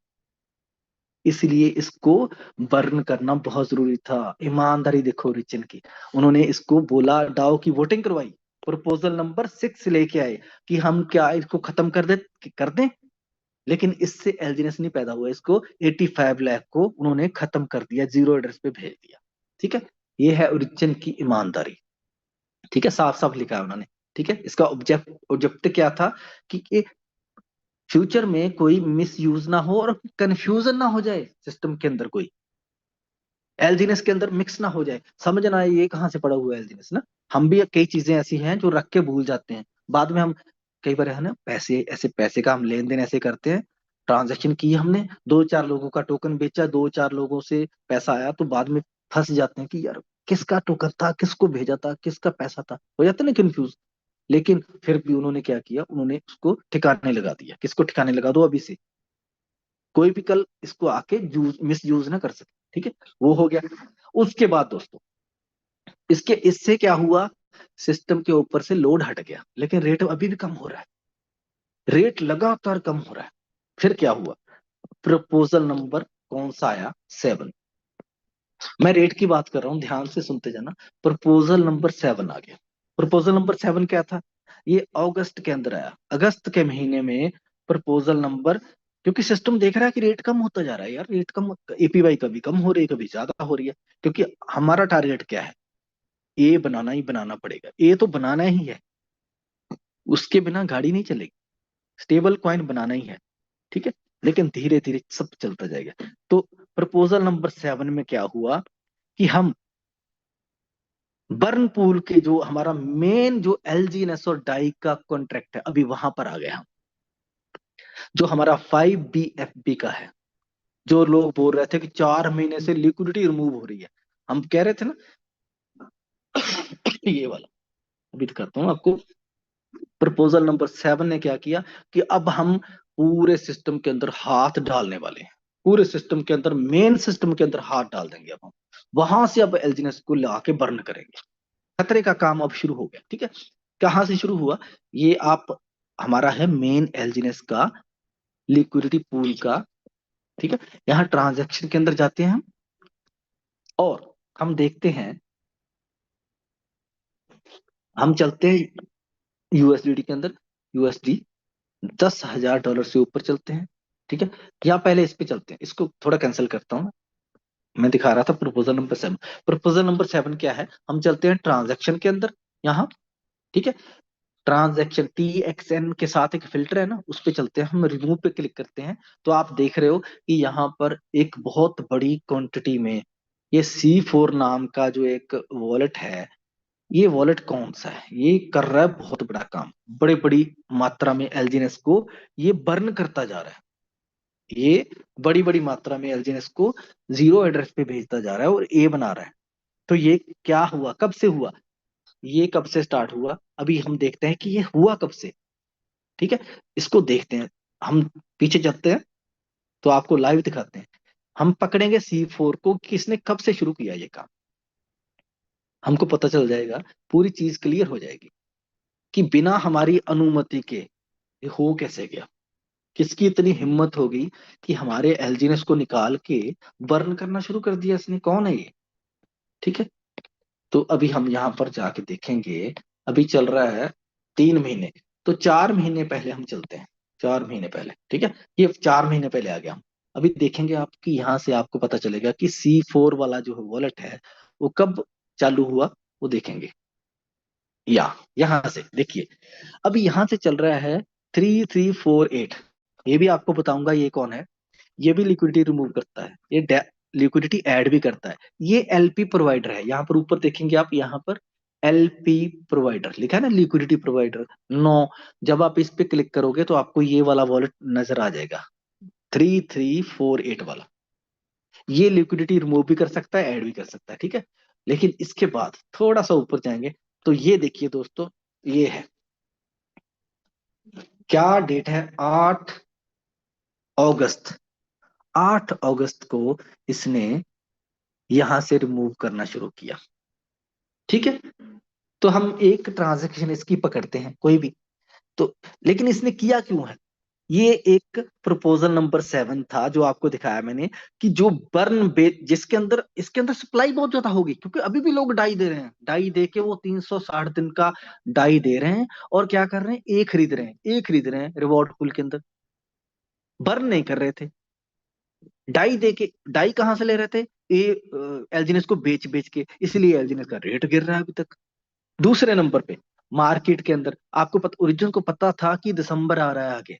इसलिए इसको बर्न करना बहुत जरूरी था। ईमानदारी देखो ओरिजिन की। उन्होंने इसको बोला, डाओ की वोटिंग करवाई, प्रपोजल नंबर 6 लेके आए कि हम क्या इसको खत्म कर दें। लेकिन इससे एल्जीनेस नहीं पैदा हुआ, इसको 85 लाख को उन्होंने खत्म कर दिया, जीरो एड्रेस पे भेज दिया। ठीक है, ये है ओरिजिन की ईमानदारी। ठीक है, साफ साफ लिखा है उन्होंने। ठीक है, इसका ऑब्जेक्ट क्या था कि फ्यूचर में कोई मिस यूज ना हो और कंफ्यूजन ना हो जाए सिस्टम के अंदर, कोई एल्जीनेस के अंदर मिक्स ना हो जाए। समझना है ये कहाँ से पड़ा हुआ है एल्जीनेस ना। हम भी कई चीजें ऐसी हैं जो रख के भूल जाते हैं, बाद में हम कई बार है ना, पैसे ऐसे, पैसे का हम लेन देन ऐसे करते हैं, ट्रांजेक्शन की हमने, दो चार लोगों का टोकन बेचा, दो चार लोगों से पैसा आया, तो बाद में फंस जाते हैं कि यार किसका टोकन था, किसको भेजा था, किसका पैसा था, हो जाते हैं ना कंफ्यूज। लेकिन फिर भी उन्होंने क्या किया, उन्होंने उसको ठिकाने लगा दिया। किसको ठिकाने लगा दो अभी से, कोई भी कल इसको आके यूज मिस यूज ना कर सके। ठीक है, वो हो गया। उसके बाद दोस्तों, इससे क्या हुआ, सिस्टम के ऊपर से लोड हट गया, लेकिन रेट अभी भी कम हो रहा है, रेट लगातार कम हो रहा है। फिर क्या हुआ, प्रपोजल नंबर कौन सा आया, 7। मैं रेट की बात कर रहा हूं, ध्यान से सुनते जाना। प्रपोजल नंबर 7 आ गया। प्रपोजल नंबर 7 क्या था, ये अगस्त के अंदर आया, अगस्त के महीने में प्रपोजल नंबर, क्योंकि सिस्टम देख रहा है कि रेट कम होता जा रहा है यार, रेट कम, एपीवाई कभी कम हो रही है, कभी ज्यादा हो रही है। क्योंकि हमारा टारगेट क्या है, ए बनाना ही बनाना पड़ेगा, ए तो बनाना ही है, उसके बिना गाड़ी नहीं चलेगी, स्टेबल कॉइन बनाना ही है। ठीक है, लेकिन धीरे धीरे सब चलता जाएगा। तो प्रपोजल नंबर 7 में क्या हुआ कि हम बर्न पूल के जो हमारा मेन जो एलजीएनएस और डाई का कॉन्ट्रैक्ट है, अभी वहां पर आ गए हम, जो हमारा 5 BFB का है। जो लोग बोल रहे थे कि 4 महीने से लिक्विडिटी रिमूव हो रही है, हम कह रहे थे ना, ये वाला अभी तो करता हूँ आपको। प्रपोजल नंबर 7 ने क्या किया कि अब हम पूरे सिस्टम के अंदर हाथ डालने वाले हैं, पूरे सिस्टम के अंदर, मेन सिस्टम के अंदर हाथ डाल देंगे अब हम, वहां से अब एलजीएनएस को ला के बर्न करेंगे। खतरे का काम अब शुरू हो गया। ठीक है, कहां से शुरू हुआ, ये आप, हमारा है मेन एलजीएनएस का लिक्विडिटी पूल का। ठीक है, यहाँ ट्रांजैक्शन के अंदर जाते हैं हम, और हम देखते हैं, हम चलते हैं यूएसडीटी के अंदर, यूएसडी $10,000 से ऊपर चलते हैं। ठीक है, या पहले इस पे चलते हैं, इसको थोड़ा कैंसिल करता हूँ। मैं दिखा रहा था प्रपोजल नंबर 7। प्रपोजल नंबर 7 क्या है, हम चलते हैं ट्रांजैक्शन के अंदर यहाँ। ठीक है, ट्रांजैक्शन TXN के साथ एक फिल्टर है ना, उस पे चलते हैं हम, रिमूव पे क्लिक करते हैं। तो आप देख रहे हो कि यहाँ पर एक बहुत बड़ी क्वांटिटी में ये C4 नाम का जो एक वॉलेट है, ये वॉलेट कौन सा है, ये कर रहा है बहुत बड़ा काम, बड़े बड़ी मात्रा में एलजीएनएस को ये बर्न करता जा रहा है। ये बड़ी बड़ी मात्रा में एलजीएनएस को जीरो एड्रेस पे भेजता जा रहा है और ए बना रहा है। तो ये क्या हुआ, कब से हुआ, ये कब से स्टार्ट हुआ, अभी हम देखते हैं कि ये हुआ कब से। ठीक है, इसको देखते हैं हम, पीछे चलते हैं, तो आपको लाइव दिखाते हैं। हम पकड़ेंगे C4 को, किसने कब से शुरू किया ये काम, हमको पता चल जाएगा, पूरी चीज क्लियर हो जाएगी कि बिना हमारी अनुमति के ये हो कैसे गया। किसकी इतनी हिम्मत होगी कि हमारे एलजीएनएस को निकाल के बर्न करना शुरू कर दिया, इसने, कौन है ये। ठीक है, तो अभी हम यहाँ पर जाके देखेंगे, अभी चल रहा है 3 महीने, तो 4 महीने पहले हम चलते हैं, 4 महीने पहले। ठीक है, ये 4 महीने पहले आ गया हम। अभी देखेंगे आप कि यहाँ से आपको पता चलेगा कि C4 वाला जो वॉलेट है वो कब चालू हुआ, वो देखेंगे। या यहाँ से देखिए, अभी यहाँ से चल रहा है 3348। ये भी आपको बताऊंगा ये कौन है। ये भी लिक्विडिटी रिमूव करता है, ये लिक्विडिटी ऐड भी करता है। ये एलपी प्रोवाइडर है, यहाँ पर ऊपर देखेंगे आप, यहाँ पर एलपी प्रोवाइडर लिखा है ना, लिक्विडिटी प्रोवाइडर। नो, जब आप इस पे क्लिक करोगे तो आपको ये वाला वॉलेट नजर आ जाएगा, 3348 वाला। ये लिक्विडिटी रिमूव भी कर सकता है, ऐड भी कर सकता है। ठीक है, लेकिन इसके बाद थोड़ा सा ऊपर जाएंगे, तो ये देखिए दोस्तों, ये है, क्या डेट है, 8 अगस्त। 8 अगस्त को इसने यहां से रिमूव करना शुरू किया। ठीक है, तो हम एक ट्रांजैक्शन इसकी पकड़ते हैं कोई भी, तो लेकिन इसने किया क्यों है? ये एक प्रपोजल नंबर 7 था जो आपको दिखाया मैंने, कि जो बर्न बे जिसके अंदर इसके अंदर सप्लाई बहुत ज्यादा होगी, क्योंकि अभी भी लोग डाई दे रहे हैं, डाई दे के वो 360 दिन का डाई दे रहे हैं, और क्या कर रहे हैं, एक खरीद रहे हैं रिवॉर्ड पूल के अंदर, बर्न नहीं कर रहे थे। डाई दे के, डाई कहाँ से ले रहे थे? ए एलजीनेस को बेच बेच के, इसलिए एलजीनेस का रेट गिर रहा है अभी तक। दूसरे नंबर पे, मार्केट के अंदर आपको ओरिजिन को पता था कि दिसंबर आ रहा है आगे,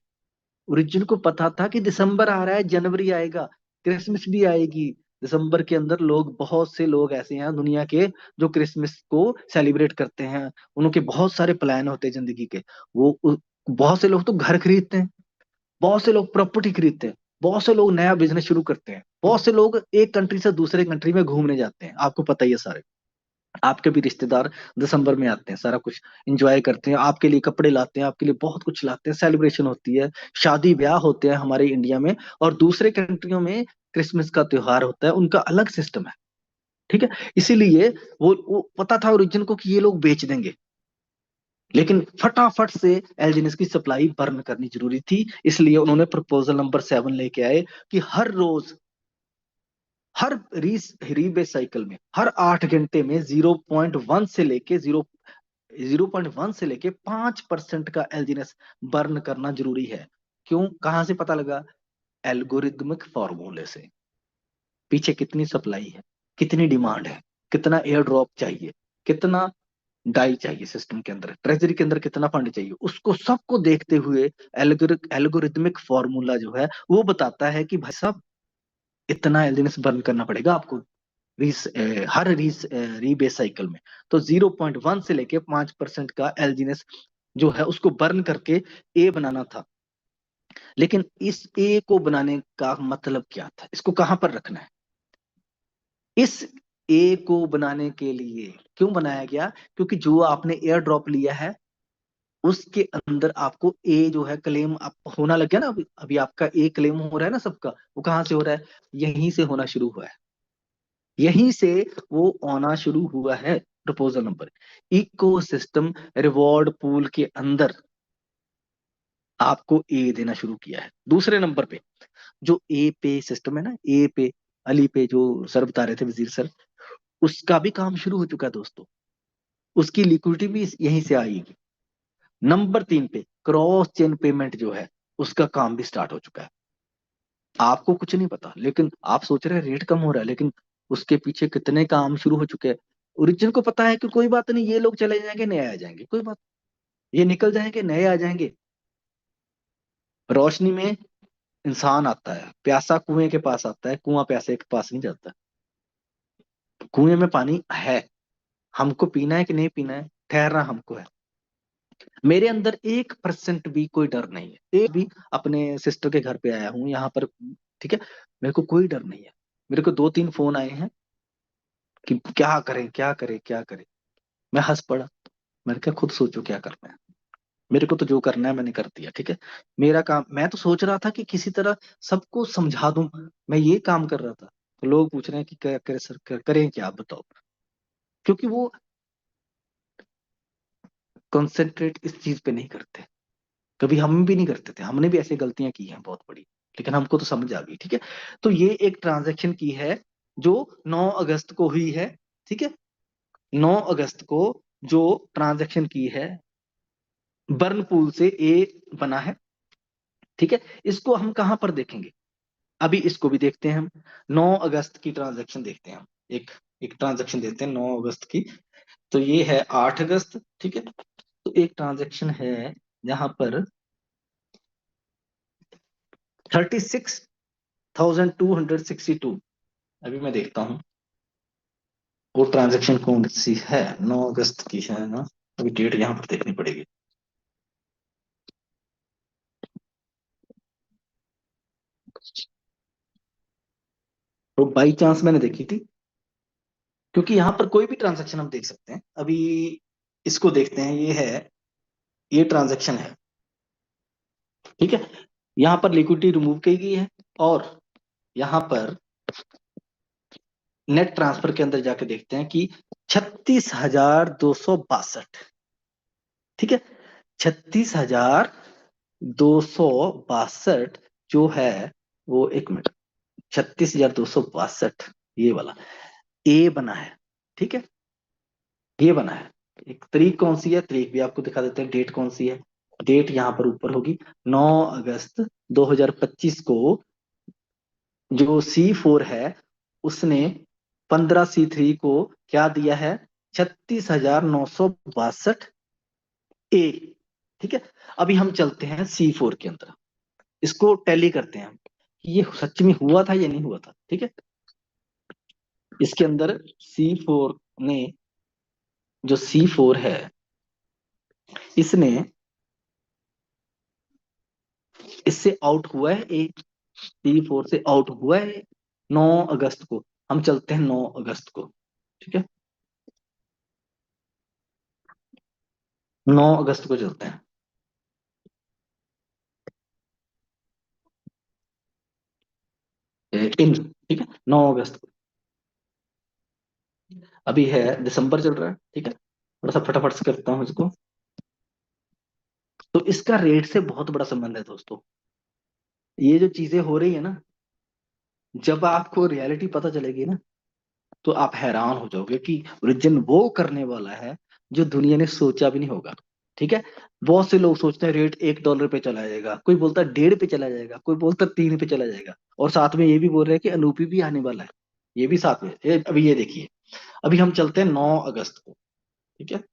ओरिजिन को पता था कि दिसंबर आ रहा है, जनवरी आएगा, क्रिसमस भी आएगी। दिसंबर के अंदर लोग, बहुत से लोग ऐसे हैं दुनिया के जो क्रिसमस को सेलिब्रेट करते हैं, उनके बहुत सारे प्लान होते हैं जिंदगी के। बहुत से लोग तो घर खरीदते हैं, बहुत से लोग प्रॉपर्टी खरीदते हैं, बहुत से लोग नया बिजनेस शुरू करते हैं, बहुत से लोग एक कंट्री से दूसरे कंट्री में घूमने जाते हैं, आपको पता ही है सारे। आपके भी रिश्तेदार दिसंबर में आते हैं, सारा कुछ एंजॉय करते हैं, आपके लिए कपड़े लाते हैं, आपके लिए बहुत कुछ लाते हैं, सेलिब्रेशन होती है, शादी ब्याह होते हैं हमारे इंडिया में, और दूसरे कंट्रियों में क्रिसमस का त्योहार होता है, उनका अलग सिस्टम है। ठीक है, इसीलिए वो पता था ओरिजिन को कि ये लोग बेच देंगे, लेकिन फटाफट से एल्जिनस की सप्लाई बर्न करनी जरूरी थी, इसलिए उन्होंने प्रपोजल नंबर 7 लेके आए कि हर रोज, हर रीबेस साइकिल में, हर 8 घंटे में 0.1 से लेके 0.1 से लेके 5% का एल्जीनेस बर्न करना जरूरी है। क्यों, कहां से पता लगा? एल्गोरिदमिक फॉर्मूले से। पीछे कितनी सप्लाई है, कितनी डिमांड है, कितना एयर ड्रॉप चाहिए, कितना डाई चाहिए सिस्टम के अंदर, ट्रेजरी के अंदर कितना फंड चाहिए, उसको सबको देखते हुए एल्गोरिदमिक फॉर्मूला जो है वो बताता है कि भाई साहब इतना एल्जीनेस बर्न करना पड़ेगा आपको हर रीबेस साइकिल में। तो 0.1 से लेके 5% का एल्जीनेस जो है उसको बर्न करके ए बनाना था। लेकिन इस ए को बनाने का मतलब क्या था, इसको कहां पर रखना है? इस ए को बनाने के लिए क्यों बनाया गया? क्योंकि जो आपने एयर ड्रॉप लिया है उसके अंदर आपको ए जो है क्लेम आप होना लग गया ना, अभी अभी आपका ए क्लेम हो रहा है ना सबका, वो कहां से हो रहा है? यहीं से होना शुरू हुआ है, यहीं से वो आना शुरू हुआ है। Proposal number, ecosystem reward pool के अंदर आपको ए देना शुरू किया है। दूसरे नंबर पे जो ए पे सिस्टम है ना, ए पे, अली पे, जो सर बता रहे थे वजीर सर, उसका भी काम शुरू हो चुका है दोस्तों, उसकी लिक्विडिटी भी यहीं से आएगी। नंबर 3 पे क्रॉस चेन पेमेंट जो है उसका काम भी स्टार्ट हो चुका है। आपको कुछ नहीं पता, लेकिन आप सोच रहे हैं रेट कम हो रहा है, लेकिन उसके पीछे कितने काम शुरू हो चुके हैं। ओरिजिन को पता है कि कोई बात नहीं, ये लोग चले जाएंगे, नए आ जाएंगे, कोई बात, ये निकल जाएंगे, नए आ जाएंगे। रोशनी में इंसान आता है, प्यासा कुएं के पास आता है, कुआं प्यासे के पास नहीं जाता। कुएं में पानी है, हमको पीना है कि नहीं पीना है ठहरना हमको है। मेरे अंदर 1% भी कोई डर नहीं है, एक भी अपने सिस्टर के घर पे आया हूँ यहाँ पर, ठीक है, मेरे को कोई डर नहीं है। मेरे को 2-3 फोन आए हैं कि क्या करें क्या करें क्या करें, मैं हंस पड़ा। मैंने कहा खुद सोचो क्या करना है, मेरे को तो जो करना है मैंने कर दिया, ठीक है। मेरा काम, मैं तो सोच रहा था कि किसी तरह सबको समझा दूं, मैं ये काम कर रहा था। तो लोग पूछ रहे हैं कि क्या करें सर, करें क्या, आप बताओ। क्योंकि वो कंसंट्रेट इस चीज पे नहीं करते, कभी हम भी नहीं करते थे, हमने भी ऐसी गलतियां की हैं बहुत बड़ी, लेकिन हमको तो समझ आ गई, ठीक है। तो ये एक ट्रांजैक्शन की है जो 9 अगस्त को हुई है, ठीक है। 9 अगस्त को जो ट्रांजैक्शन की है, बर्न पूल से ए बना है, ठीक है। इसको हम कहां पर देखेंगे? अभी इसको भी देखते हैं हम, 9 अगस्त की ट्रांजैक्शन देखते हैं हम। एक एक ट्रांजैक्शन देते हैं 9 अगस्त की। तो ये है 8 अगस्त, ठीक है। तो एक ट्रांजैक्शन है जहां पर 36,262, अभी मैं देखता हूँ वो ट्रांजैक्शन कौन सी है, 9 अगस्त की है ना, अभी डेट यहाँ पर देखनी पड़ेगी। तो बाई चांस मैंने देखी थी, क्योंकि यहाँ पर कोई भी ट्रांजैक्शन हम देख सकते हैं। अभी इसको देखते हैं, ये है, ये ट्रांजैक्शन है, ठीक है। यहाँ पर लिक्विडिटी रिमूव की गई है, और यहां पर नेट ट्रांसफर के अंदर जाके देखते हैं कि 36,262, ठीक है। 36,262 जो है वो, एक मिनट, 36,262, ये वाला ए बना है, ठीक है। ये बना है। एक तारीख कौन सी है, तारीख भी आपको दिखा देते हैं, डेट कौन सी है। डेट यहाँ पर ऊपर होगी, 9 अगस्त 2025 को जो C4 है उसने 15C3 को क्या दिया है, 36,962 ए, ठीक है। अभी हम चलते हैं C4 के अंदर, इसको टैली करते हैं हम कि ये सच में हुआ था या नहीं हुआ था, ठीक है। इसके अंदर C4 ने, जो C4 है, इसने, इससे आउट हुआ है ए, C4 से आउट हुआ है 9 अगस्त को। हम चलते हैं 9 अगस्त को, ठीक है। 9 अगस्त को चलते हैं। इन, ठीक है, 9 अगस्त को। अभी है दिसंबर चल रहा है, ठीक है। थोड़ा सा फटाफट से करता हूँ इसको। तो इसका रेट से बहुत बड़ा संबंध है दोस्तों। ये जो चीजें हो रही है ना, जब आपको रियलिटी पता चलेगी ना, तो आप हैरान हो जाओगे कि ओरिजिन वो करने वाला है जो दुनिया ने सोचा भी नहीं होगा, ठीक है। बहुत से लोग सोचते हैं रेट $1 पे चला जाएगा, कोई बोलता है 1.5 पे चला जाएगा, कोई बोलता है 3 पे चला जाएगा, और साथ में ये भी बोल रहे हैं कि अनूपी भी आने वाला है। ये भी साथ में अभी ये देखिए। अभी हम चलते हैं 9 अगस्त को, ठीक है।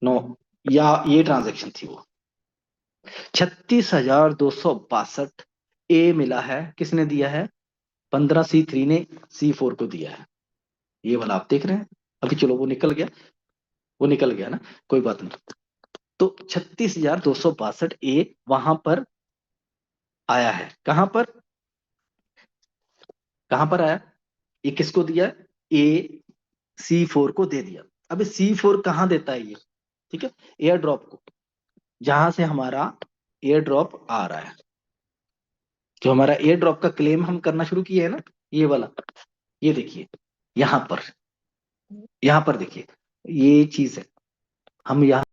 9, या ये ट्रांजेक्शन थी वो, 36,262 ए मिला है, किसने दिया है, 15C3 ने C4 को दिया है। ये वाला आप देख रहे हैं। अभी चलो वो निकल गया, वो निकल गया ना, कोई बात नहीं। तो 36,262 ए वहां पर आया है, कहां पर, कहां पर आया, ये किसको दिया, ए C4 को दे दिया। अब C4 कहाँ देता है ये, ठीक है, एयर ड्रॉप को, जहां से हमारा एयर ड्रॉप आ रहा है। जो हमारा एयर ड्रॉप का क्लेम हम करना शुरू किए है ना, ये वाला, ये देखिए, यहां पर, यहां पर देखिए, ये चीज है। हम यहाँ